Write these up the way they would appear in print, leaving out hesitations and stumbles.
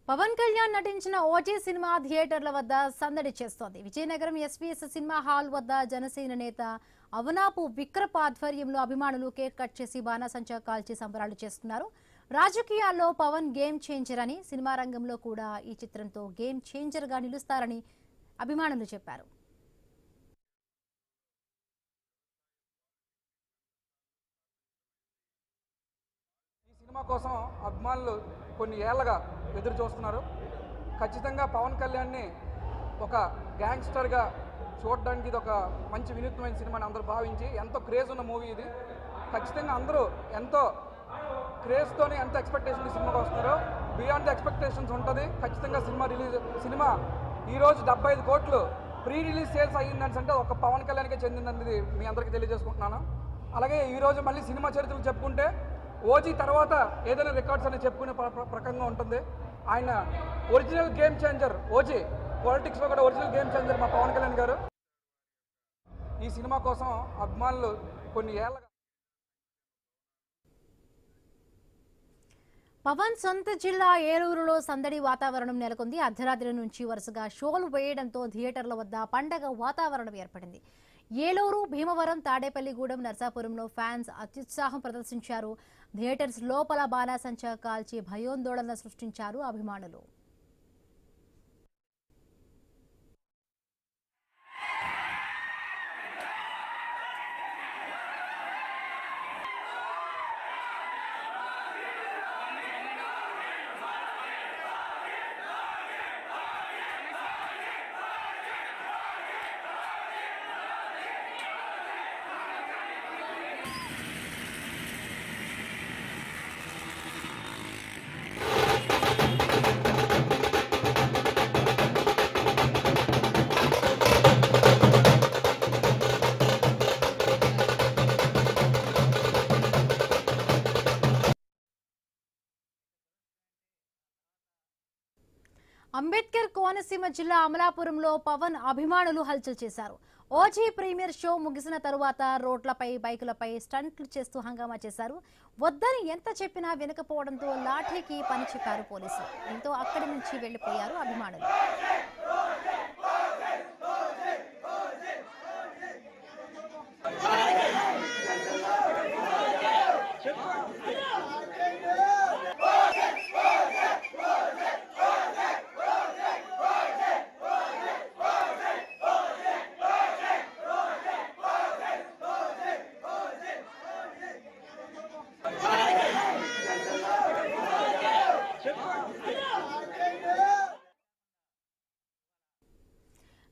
పవన్ కళ్యాణ్ నటించిన OG cinema థియేటర్ల వద్ద సందడి చేస్తోంది. విజయనగరం ఎస్వీఎస్ సినిమా హాల్ వద్ద జనసేన నేత అవనాపు విక్రప్ ఆధ్వర్యంలో అభిమానులు కేక్ కట్ చేసి బాణాసంచా కాల్చి సంబరాలు చేస్తున్నారు. రాజకీయాల్లో పవన్ గేమ్ చేంజర్ అని, సినిమా రంగంలో కూడా ఈ చిత్రంతో గేమ్ చేంజర్ గా నిలుస్తారని అభిమానులు చెప్పారు. సినిమా కోసం అభిమానులు కొన్ని ఏళ్లుగా ఎదురు చూస్తున్నారు. ఖచ్చితంగా పవన్ కళ్యాణ్ని ఒక గ్యాంగ్స్టర్గా చూడడానికి ఇది ఒక మంచి వినూత్నమైన సినిమాని అందరూ భావించి, ఎంతో క్రేజ్ ఉన్న మూవీ ఇది. ఖచ్చితంగా అందరూ ఎంతో క్రేజ్తోనే ఎంత ఎక్స్పెక్టేషన్ ఈ సినిమాకి వస్తున్నారో బియాండ్ ది ఎక్స్పెక్టేషన్స్ ఉంటుంది. ఖచ్చితంగా సినిమా ఈరోజు 75 కోట్లు ప్రీ రిలీజ్ సేల్స్ అయ్యిందని అంటే ఒక పవన్ కళ్యాణ్కే చెందిందనేది మీ అందరికీ తెలియజేసుకుంటున్నాను. అలాగే ఈరోజు మళ్ళీ సినిమా చరిత్రలు చెప్పుకుంటే ఓజీ తర్వాత ఏదైనా రికార్డ్స్ అని చెప్పుకునే ప్రకంగా ఉంటుంది. ఆయన ఒరిజినల్ గేమ్ చేంజర్. ఓజీ పాలిటిక్స్లో కూడా ఒరిజినల్ గేమ్ చేంజర్ మా పవన్ కళ్యాణ్ గారు. ఈ సినిమా కోసం అభిమానులు కొన్ని ఏళ్ళగా పవన్ సొంత జిల్లా ఏలూరులో సందడి వాతావరణం నెలకొంది. అర్ధరాత్రి నుంచి వరుసగా షోలు వేయడంతో థియేటర్ల వద్ద పండగ వాతావరణం ఏర్పడింది. ఏలూరు, భీమవరం, తాడేపల్లిగూడెం, నర్సాపురంలో ఫ్యాన్స్ అత్యుత్సాహం ప్రదర్శించారు. థియేటర్స్ లోపల బాణాసంచా కాల్చి భయోందోళన సృష్టించారు అభిమానులు. అంబేద్కర్ కోనసీమ జిల్లా అమలాపురంలో పవన్ అభిమానులు హల్చల్ చేశారు. ఓజీ ప్రీమియర్ షో ముగిసిన తరువాత రోడ్లపై, బైకులపై స్టంట్లు చేస్తూ హంగామా చేశారు. వద్దని ఎంత చెప్పినా వినకపోవడంతో లాఠీకి పని చెప్పారు పోలీసులు. దీంతో అక్కడి నుంచి వెళ్లిపోయారు అభిమానులు.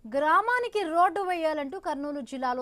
గ్రామానికి రోడ్డు వేయాలంటూ కర్నూలు జిల్లాలో